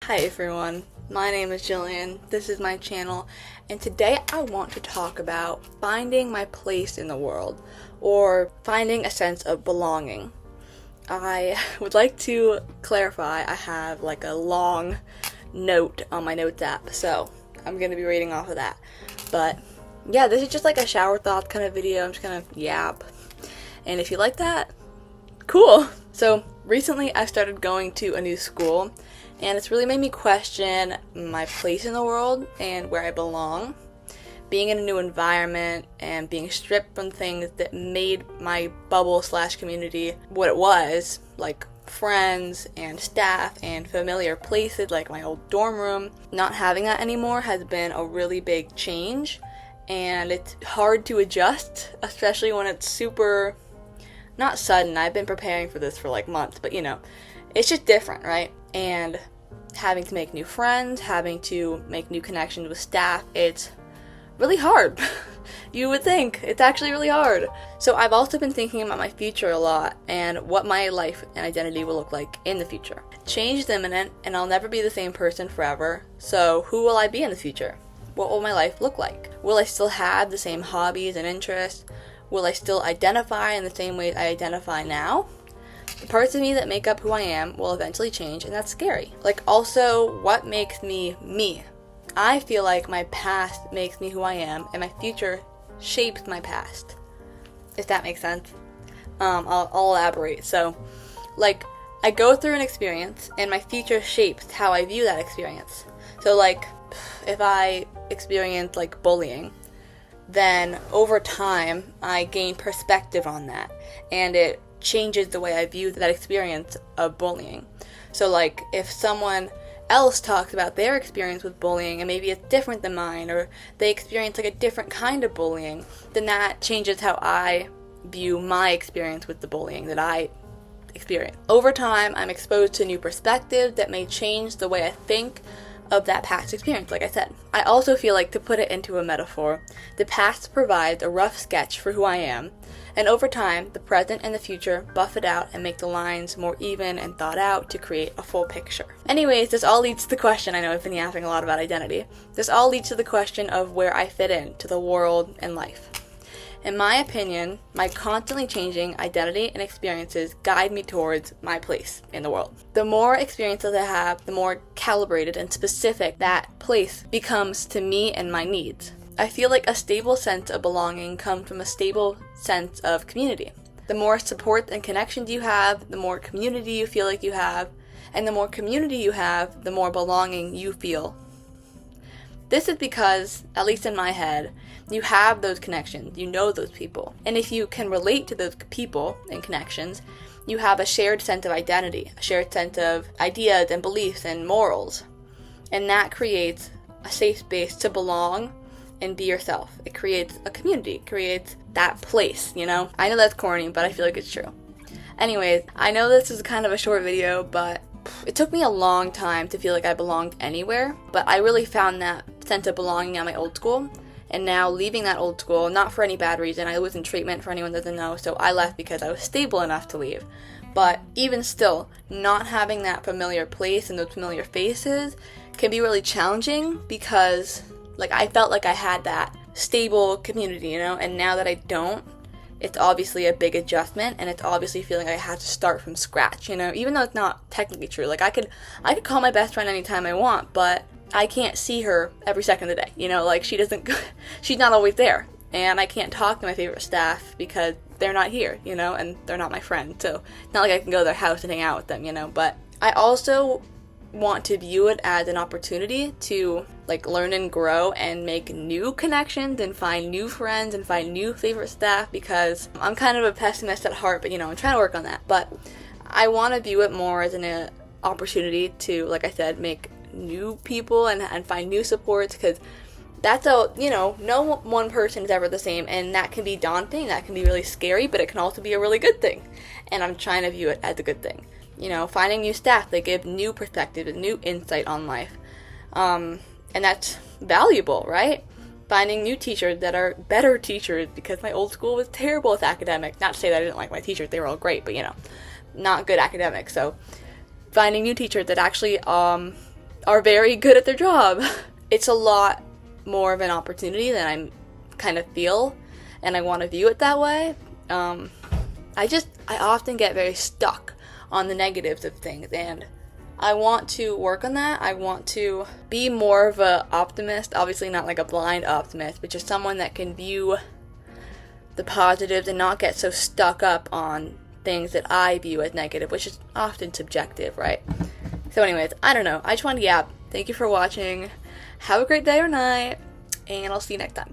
Hi everyone, my name is Jillian, this is my channel, and today I want to talk about finding my place in the world, or finding a sense of belonging. I would like to clarify, I have like a long note on my notes app, so I'm going to be reading off of that. But yeah, this is just like a shower thought kind of video. I'm just gonna yap, and if you like that, cool. So recently I started going to a new school, and it's really made me question my place in the world and where I belong. Being in a new environment and being stripped from things that made my bubble / community what it was, like friends and staff and familiar places like my old dorm room. Not having that anymore has been a really big change, and it's hard to adjust, especially when it's super, not sudden. I've been preparing for this for like months, but it's just different, right? And having to make new friends, having to make new connections with staff, it's really hard. You would think it's actually really hard. So I've also been thinking about my future a lot and what my life and identity will look like in the future. Change is imminent, and I'll never be the same person forever. So who will I be in the future? What will my life look like? Will I still have the same hobbies and interests? Will I still identify in the same ways I identify now? The parts of me that make up who I am will eventually change, and that's scary. Like, also, what makes me me? I feel like my past makes me who I am, and my future shapes my past. If that makes sense. I'll elaborate. So, like, I go through an experience, and my future shapes how I view that experience. So, like, if I experience, like, bullying, then over time, I gain perspective on that, and it changes the way I view that experience of bullying. So, like, if someone else talks about their experience with bullying and maybe it's different than mine, or they experience like a different kind of bullying, then that changes how I view my experience with the bullying that I experienced. Over time, I'm exposed to new perspectives that may change the way I think of that past experience, like I said. I also feel like, to put it into a metaphor, the past provides a rough sketch for who I am, and over time, the present and the future buff it out and make the lines more even and thought out to create a full picture. Anyways, this all leads to the question, I know I've been yapping a lot about identity, this all leads to the question of where I fit in to the world and life. In my opinion, my constantly changing identity and experiences guide me towards my place in the world. The more experiences I have, the more calibrated and specific that place becomes to me and my needs. I feel like a stable sense of belonging comes from a stable sense of community. The more support and connections you have, the more community you feel like you have, and the more community you have, the more belonging you feel. This is because, at least in my head, you have those connections, you know those people. And if you can relate to those people and connections, you have a shared sense of identity, a shared sense of ideas and beliefs and morals. And that creates a safe space to belong and be yourself. It creates a community, it creates that place, I know that's corny, but I feel like it's true. Anyways, I know this is kind of a short video, but it took me a long time to feel like I belonged anywhere, but I really found that sense of belonging at my old school. And now leaving that old school, not for any bad reason, I was in treatment for anyone that doesn't know, so I left because I was stable enough to leave. But even still, not having that familiar place and those familiar faces can be really challenging, because like, I felt like I had that stable community, and now that I don't, it's obviously a big adjustment, and it's obviously feeling like I have to start from scratch, even though it's not technically true. Like, I could call my best friend anytime I want, but I can't see her every second of the day, like, she's not always there, and I can't talk to my favorite staff because they're not here, and they're not my friend, so it's not like I can go to their house and hang out with them, but I also want to view it as an opportunity to like learn and grow and make new connections and find new friends and find new favorite staff, because I'm kind of a pessimist at heart, but I'm trying to work on that. But I want to view it more as an opportunity to, like I said, make new people and find new supports, because that's no one person is ever the same, and that can be daunting, that can be really scary, but it can also be a really good thing, and I'm trying to view it as a good thing. Finding new staff that give new perspective and new insight on life. And that's valuable, right? Finding new teachers that are better teachers, because my old school was terrible with academics. Not to say that I didn't like my teachers, they were all great, but not good academics. So finding new teachers that actually are very good at their job. It's a lot more of an opportunity than I kind of feel, and I want to view it that way. I often get very stuck on the negatives of things, and I want to work on that. I want to be more of a optimist, obviously not like a blind optimist, but just someone that can view the positives and not get so stuck up on things that I view as negative, which is often subjective, right? So anyways, I don't know. I just wanted to yap. Thank you for watching. Have a great day or night, and I'll see you next time.